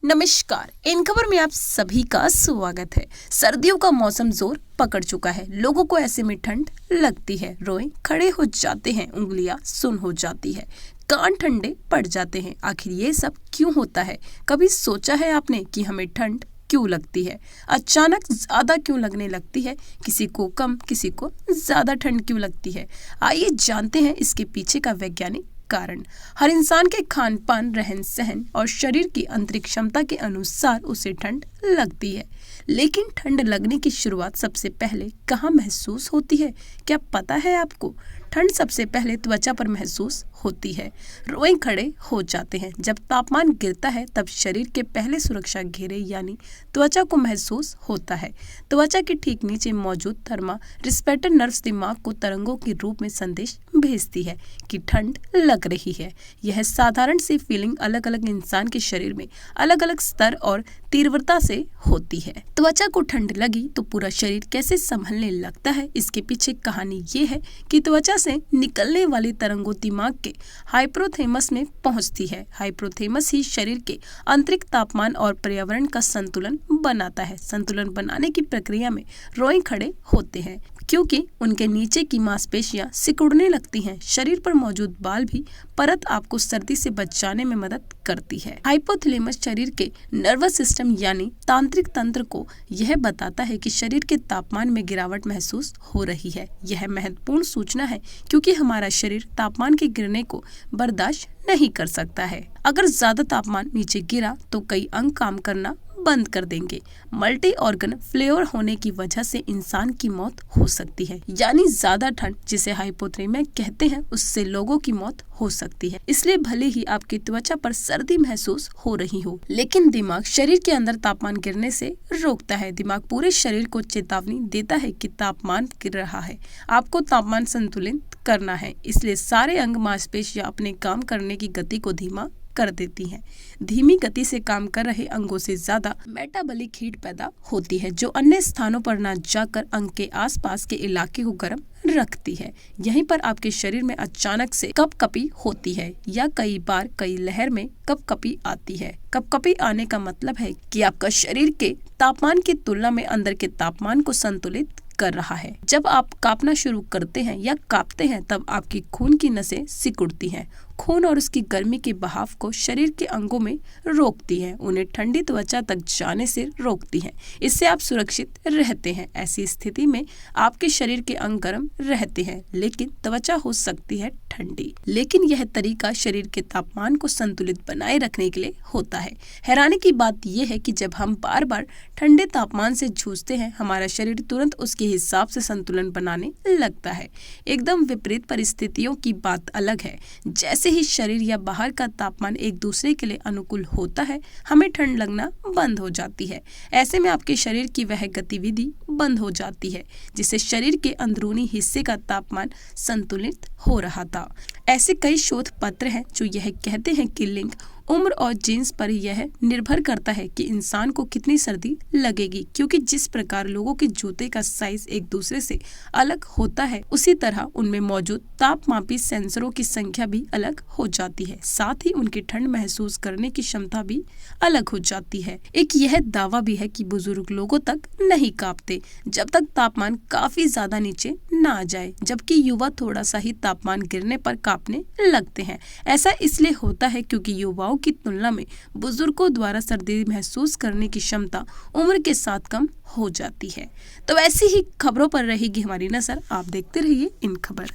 नमस्कार। इन खबर में आप सभी का स्वागत है। सर्दियों का मौसम जोर पकड़ चुका है। लोगों को ऐसे में ठंड लगती है, रोए खड़े हो जाते हैं, उंगलियां सुन हो जाती है, कान ठंडे पड़ जाते हैं। आखिर ये सब क्यों होता है? कभी सोचा है आपने कि हमें ठंड क्यों लगती है? अचानक ज्यादा क्यों लगने लगती है? किसी को कम, किसी को ज्यादा ठंड क्यों लगती है? आइए जानते हैं इसके पीछे का वैज्ञानिक कारण। हर इंसान के खान पान, रहन सहन और शरीर की आंतरिक क्षमता के अनुसार उसे ठंड लगती है। लेकिन ठंड लगने की शुरुआत सबसे पहले कहाँ महसूस होती है? क्या पता है आपको? ठंड सबसे पहले त्वचा पर महसूस होती है। रोए खड़े हो जाते हैं। जब तापमान गिरता है तब शरीर के पहले सुरक्षा घेरे यानी त्वचा को महसूस होता है। त्वचा के ठीक नीचे मौजूद थर्मा रिस्पेटर नर्व्स दिमाग को तरंगों के रूप में संदेश भेजती है कि ठंड लग रही है। यह साधारण सी फीलिंग अलग अलग इंसान के शरीर में अलग अलग स्तर और तीव्रता से होती है। त्वचा को ठंड लगी तो पूरा शरीर कैसे संभलने लगता है? इसके पीछे कहानी ये है कि त्वचा से निकलने वाली तरंगों दिमाग के हाइपोथैलेमस में पहुंचती है। हाइपोथैलेमस ही शरीर के आंतरिक तापमान और पर्यावरण का संतुलन बनाता है। संतुलन बनाने की प्रक्रिया में रोए खड़े होते हैं क्योंकि उनके नीचे की मांसपेशियां सिकुड़ने लगती हैं। शरीर पर मौजूद बाल भी परत आपको सर्दी से बचाने में मदद करती है। हाइपोथैलेमस शरीर के नर्वस सिस्टम यानी तांत्रिक तंत्र को यह बताता है कि शरीर के तापमान में गिरावट महसूस हो रही है। यह महत्वपूर्ण सूचना है क्योंकि हमारा शरीर तापमान के गिरने को बर्दाश्त नहीं कर सकता है। अगर ज्यादा तापमान नीचे गिरा तो कई अंग काम करना बंद कर देंगे। मल्टी ऑर्गन फेलियर होने की वजह से इंसान की मौत हो सकती है। यानी ज्यादा ठंड जिसे हाइपोथर्मिया कहते हैं, उससे लोगों की मौत हो सकती है। इसलिए भले ही आपकी त्वचा पर सर्दी महसूस हो रही हो, लेकिन दिमाग शरीर के अंदर तापमान गिरने से रोकता है। दिमाग पूरे शरीर को चेतावनी देता है कि तापमान गिर रहा है, आपको तापमान संतुलित करना है। इसलिए सारे अंग मांसपेशियां अपने काम करने की गति को धीमा कर देती हैं। धीमी गति से काम कर रहे अंगों से ज्यादा मेटाबॉलिक हीट पैदा होती है जो अन्य स्थानों पर न जाकर अंग के आसपास के इलाके को गर्म रखती है। यहीं पर आपके शरीर में अचानक से कपकपी होती है या कई बार कई लहर में कपकपी आती है। कपकपी आने का मतलब है कि आपका शरीर के तापमान की तुलना में अंदर के तापमान को संतुलित कर रहा है। जब आप कांपना शुरू करते हैं या कांपते हैं तब आपकी खून की नसें सिकुड़ती हैं। खून और उसकी गर्मी के बहाव को शरीर के अंगों में रोकती है, उन्हें ठंडी त्वचा तक जाने से रोकती है। इससे आप सुरक्षित रहते हैं। ऐसी स्थिति में आपके शरीर के अंग गर्म रहते हैं लेकिन त्वचा हो सकती है ठंडी। लेकिन यह तरीका शरीर के तापमान को संतुलित बनाए रखने के लिए होता है। हैरानी की बात यह है कि जब हम बार बार ठंडे तापमान से जूझते हैं, हमारा शरीर तुरंत उसके हिसाब से संतुलन बनाने लगता है। एकदम विपरीत परिस्थितियों की बात अलग है। जैसे ही शरीर या बाहर का तापमान एक दूसरे के लिए अनुकूल होता है, हमें ठंड लगना बंद हो जाती है। ऐसे में आपके शरीर की वह गतिविधि बंद हो जाती है जिससे शरीर के अंदरूनी हिस्से का तापमान संतुलित हो रहा था। ऐसे कई शोध पत्र हैं जो यह कहते हैं कि लिंग, उम्र और जीन्स पर यह निर्भर करता है कि इंसान को कितनी सर्दी लगेगी, क्योंकि जिस प्रकार लोगों के जूते का साइज एक दूसरे से अलग होता है, उसी तरह उनमें मौजूद तापमापी सेंसरों की संख्या भी अलग हो जाती है। साथ ही उनकी ठंड महसूस करने की क्षमता भी अलग हो जाती है। एक यह दावा भी है कि बुजुर्ग लोगों तक नहीं कांपते जब तक तापमान काफी ज्यादा नीचे न आ जाए, जबकि युवा थोड़ा सा ही तापमान गिरने पर कांपने लगते हैं। ऐसा इसलिए होता है क्योंकि युवाओं की तुलना में बुजुर्गों द्वारा सर्दी महसूस करने की क्षमता उम्र के साथ कम हो जाती है। तो ऐसी ही खबरों पर रहेगी हमारी नजर। आप देखते रहिए इन खबर।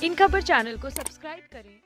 इन खबर चैनल को सब्सक्राइब करें।